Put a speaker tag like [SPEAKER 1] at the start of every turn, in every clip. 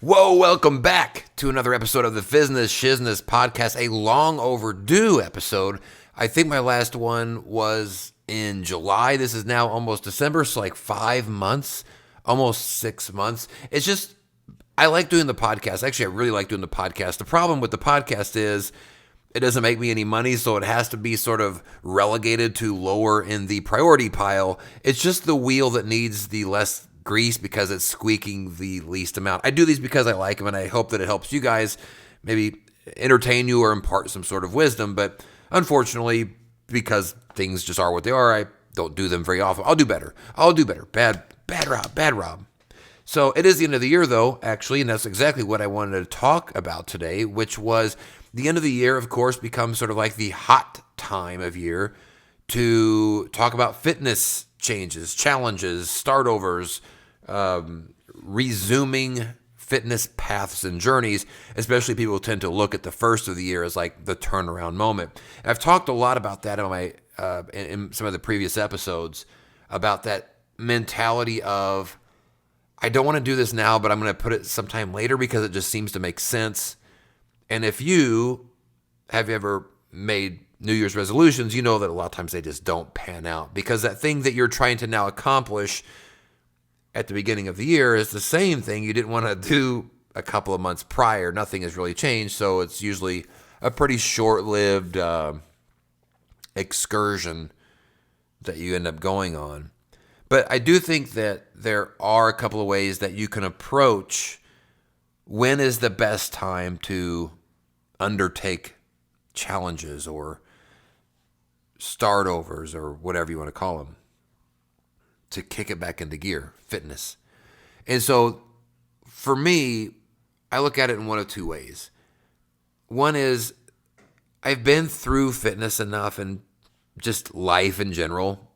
[SPEAKER 1] Whoa, welcome back to another episode of the Fizzness Shizzness podcast, a long overdue episode. I think my last one was in July. This is now almost December, so like 5 months, almost 6 months. It's just, I like doing the podcast. Actually, I really like doing the podcast. The problem with the podcast is it doesn't make me any money, so it has to be sort of relegated to lower in the priority pile. It's just the wheel that needs the less grease because it's squeaking the least amount. I do these because I like them, and I hope that it helps you guys maybe entertain you or impart some sort of wisdom. But unfortunately, because things just are what they are, I don't do them very often. I'll do better. Bad Rob. So it is the end of the year, though, actually, and that's exactly what I wanted to talk about today, which was the end of the year, of course, becomes sort of like the hot time of year to talk about fitness changes, challenges, startovers, resuming fitness paths and journeys. Especially people tend to look at the first of the year as like the turnaround moment. And I've talked a lot about that in my in some of the previous episodes about that mentality of I don't want to do this now, but I'm going to put it sometime later because it just seems to make sense. And if you have ever made New Year's resolutions, you know that a lot of times they just don't pan out because that thing that you're trying to now accomplish at the beginning of the year is the same thing you didn't want to do a couple of months prior. Nothing has really changed, so it's usually a pretty short-lived excursion that you end up going on. But I do think that there are a couple of ways that you can approach when is the best time to undertake challenges or startovers or whatever you want to call them, to kick it back into gear, fitness. And so for me, I look at it in one of two ways. One is I've been through fitness enough and just life in general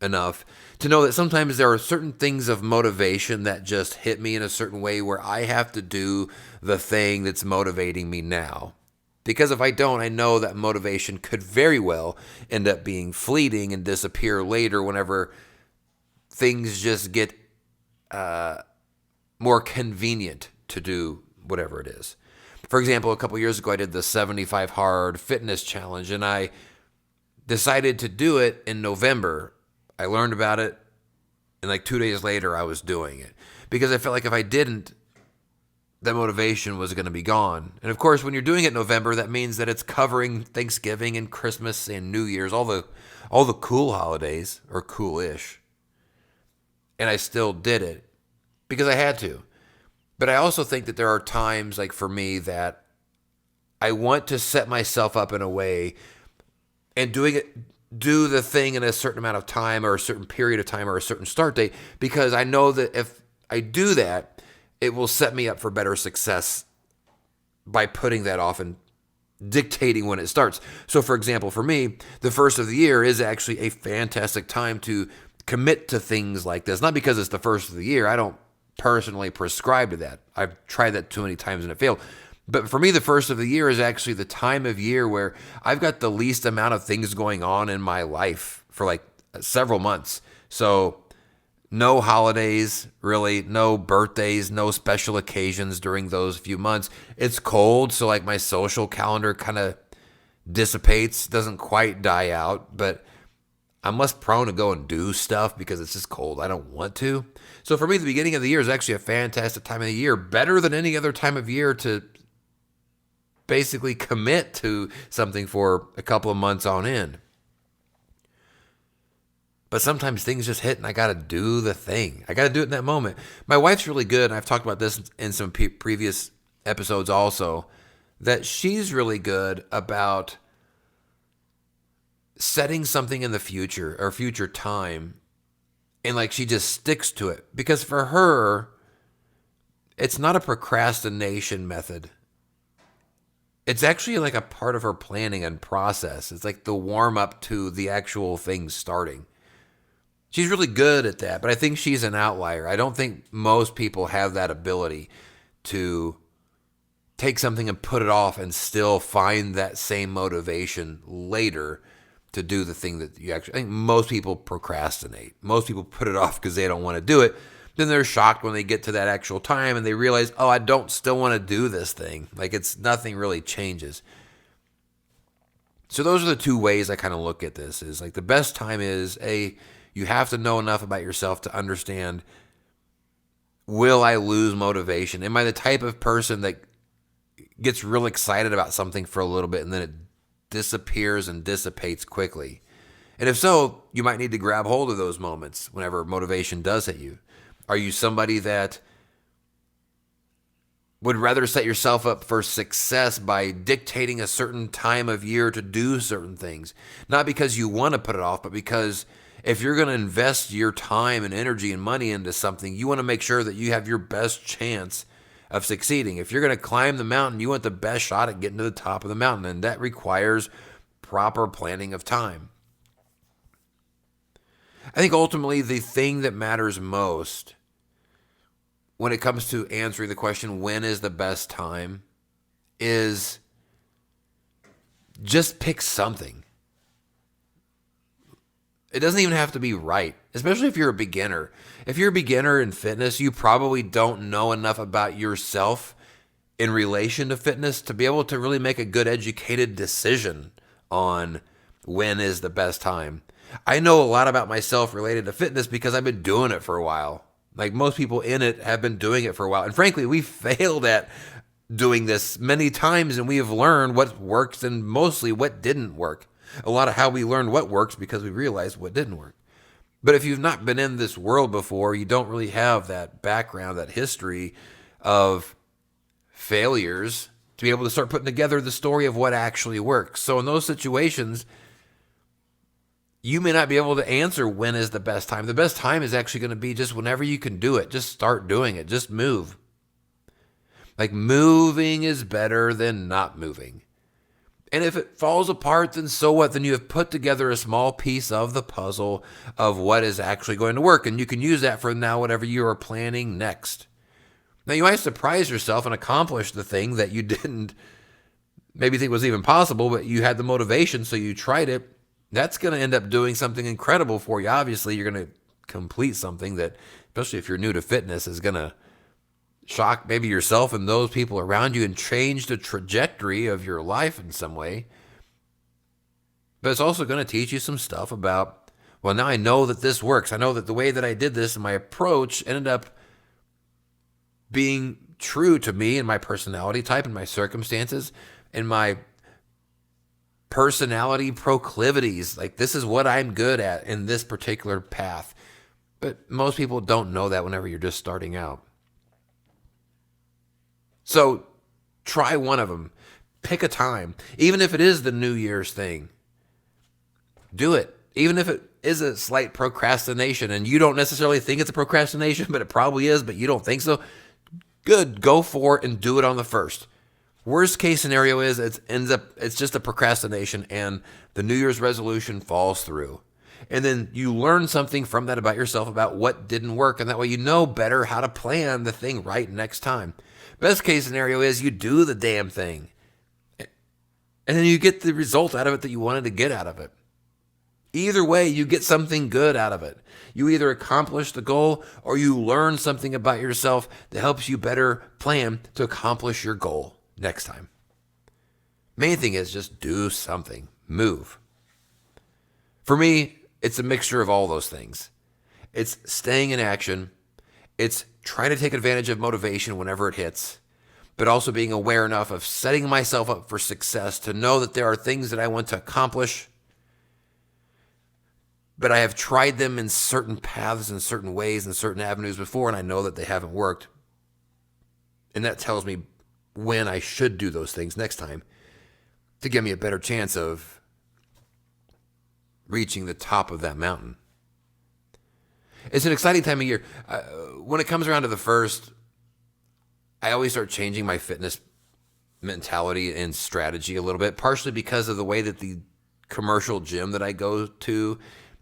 [SPEAKER 1] enough to know that sometimes there are certain things of motivation that just hit me in a certain way where I have to do the thing that's motivating me now. Because if I don't, I know that motivation could very well end up being fleeting and disappear later whenever things just get more convenient to do whatever it is. For example, a couple years ago, I did the 75 Hard Fitness Challenge, and I decided to do it in November. I learned about it, and like 2 days later, I was doing it. Because I felt like if I didn't, that motivation was going to be gone. And of course, when you're doing it in November, that means that it's covering Thanksgiving and Christmas and New Year's, all the cool holidays, or cool-ish. And I still did it because I had to. But I also think that there are times, like for me, that I want to set myself up in a way and do the thing in a certain amount of time or a certain period of time or a certain start date, because I know that if I do that, it will set me up for better success by putting that off and dictating when it starts. So for example, for me, the first of the year is actually a fantastic time to commit to things like this. Not because it's the first of the year. I don't personally prescribe to that. I've tried that too many times and it failed. But for me, the first of the year is actually the time of year where I've got the least amount of things going on in my life for like several months. So no holidays, really, no birthdays, no special occasions during those few months. It's cold, so like my social calendar kind of dissipates, doesn't quite die out, but I'm less prone to go and do stuff because it's just cold. I don't want to. So for me, the beginning of the year is actually a fantastic time of the year, better than any other time of year to basically commit to something for a couple of months on end. But sometimes things just hit and I got to do the thing. I got to do it in that moment. My wife's really good, and I've talked about this in some previous episodes also, that she's really good about setting something in the future or future time, and like she just sticks to it. Because for her, it's not a procrastination method. It's actually like a part of her planning and process. It's like the warm up to the actual thing starting. She's really good at that, but I think she's an outlier. I don't think most people have that ability to take something and put it off and still find that same motivation later to do the thing that you actually... I think most people procrastinate. Most people put it off because they don't want to do it. Then they're shocked when they get to that actual time and they realize, oh, I don't still want to do this thing. Like nothing really changes. So those are the two ways I kind of look at this. Is like the best time is you have to know enough about yourself to understand, will I lose motivation? Am I the type of person that gets real excited about something for a little bit and then it disappears and dissipates quickly? And if so, you might need to grab hold of those moments whenever motivation does hit you. Are you somebody that would rather set yourself up for success by dictating a certain time of year to do certain things? Not because you want to put it off, but because if you're going to invest your time and energy and money into something, you want to make sure that you have your best chance of succeeding. If you're going to climb the mountain, you want the best shot at getting to the top of the mountain, and that requires proper planning of time. I think ultimately the thing that matters most when it comes to answering the question, when is the best time, is just pick something. It doesn't even have to be right, especially if you're a beginner. If you're a beginner in fitness, you probably don't know enough about yourself in relation to fitness to be able to really make a good educated decision on when is the best time. I know a lot about myself related to fitness because I've been doing it for a while. Like most people in it have been doing it for a while. And frankly, we failed at doing this many times and we have learned what works and mostly what didn't work. A lot of how we learned what works because we realized what didn't work. But if you've not been in this world before, you don't really have that background, that history of failures to be able to start putting together the story of what actually works. So in those situations, you may not be able to answer when is the best time. The best time is actually going to be just whenever you can do it. Just start doing it. Just move. Like moving is better than not moving. And if it falls apart, then so what? Then you have put together a small piece of the puzzle of what is actually going to work. And you can use that for now whatever you are planning next. Now, you might surprise yourself and accomplish the thing that you didn't maybe think was even possible, but you had the motivation, so you tried it. That's going to end up doing something incredible for you. Obviously, you're going to complete something that, especially if you're new to fitness, is going to shock maybe yourself and those people around you and change the trajectory of your life in some way. But it's also going to teach you some stuff about, well, now I know that this works. I know that the way that I did this and my approach ended up being true to me and my personality type and my circumstances and my personality proclivities. Like, this is what I'm good at in this particular path. But most people don't know that whenever you're just starting out. So try one of them. Pick a time. Even if it is the New Year's thing, do it. Even if it is a slight procrastination and you don't necessarily think it's a procrastination, but it probably is, but you don't think so, good. Go for it and do it on the first. Worst case scenario is it's just a procrastination and the New Year's resolution falls through. And then you learn something from that about yourself about what didn't work. And that way you know better how to plan the thing right next time. Best case scenario is you do the damn thing. And then you get the result out of it that you wanted to get out of it. Either way, you get something good out of it. You either accomplish the goal or you learn something about yourself that helps you better plan to accomplish your goal next time. Main thing is just do something. Move. For me, it's a mixture of all those things. It's staying in action. It's trying to take advantage of motivation whenever it hits, but also being aware enough of setting myself up for success to know that there are things that I want to accomplish, but I have tried them in certain paths and certain ways and certain avenues before, and I know that they haven't worked. And that tells me when I should do those things next time to give me a better chance of reaching the top of that mountain. It's an exciting time of year. When it comes around to the first, I always start changing my fitness mentality and strategy a little bit, partially because of the way that the commercial gym that I go to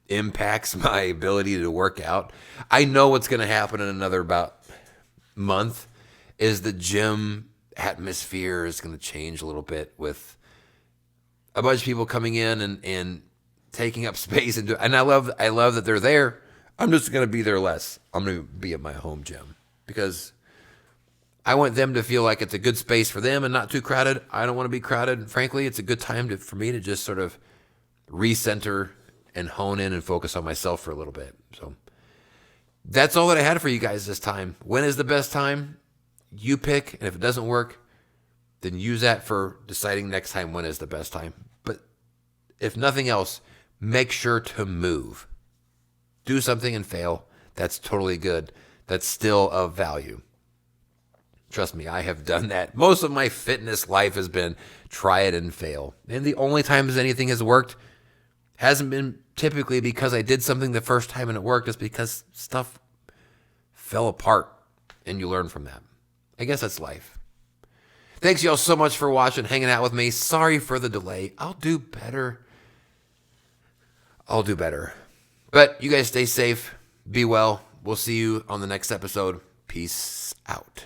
[SPEAKER 1] impacts my ability to work out. I know what's going to happen in another about month is the gym atmosphere is going to change a little bit with a bunch of people coming in and taking up space. And I love that they're there. I'm just going to be there less. I'm going to be at my home gym because I want them to feel like it's a good space for them and not too crowded. I don't want to be crowded. Frankly, it's a good time for me to just sort of recenter and hone in and focus on myself for a little bit. So that's all that I had for you guys this time. When is the best time? You pick, and if it doesn't work, then use that for deciding next time when is the best time. But if nothing else, make sure to move. Do something and fail. That's totally good. That's still of value. Trust me, I have done that. Most of my fitness life has been try it and fail. And the only times anything has worked hasn't been typically because I did something the first time and it worked. It's because stuff fell apart and you learn from that. I guess that's life. Thanks y'all so much for watching, hanging out with me. Sorry for the delay. I'll do better. But you guys stay safe. Be well. We'll see you on the next episode. Peace out.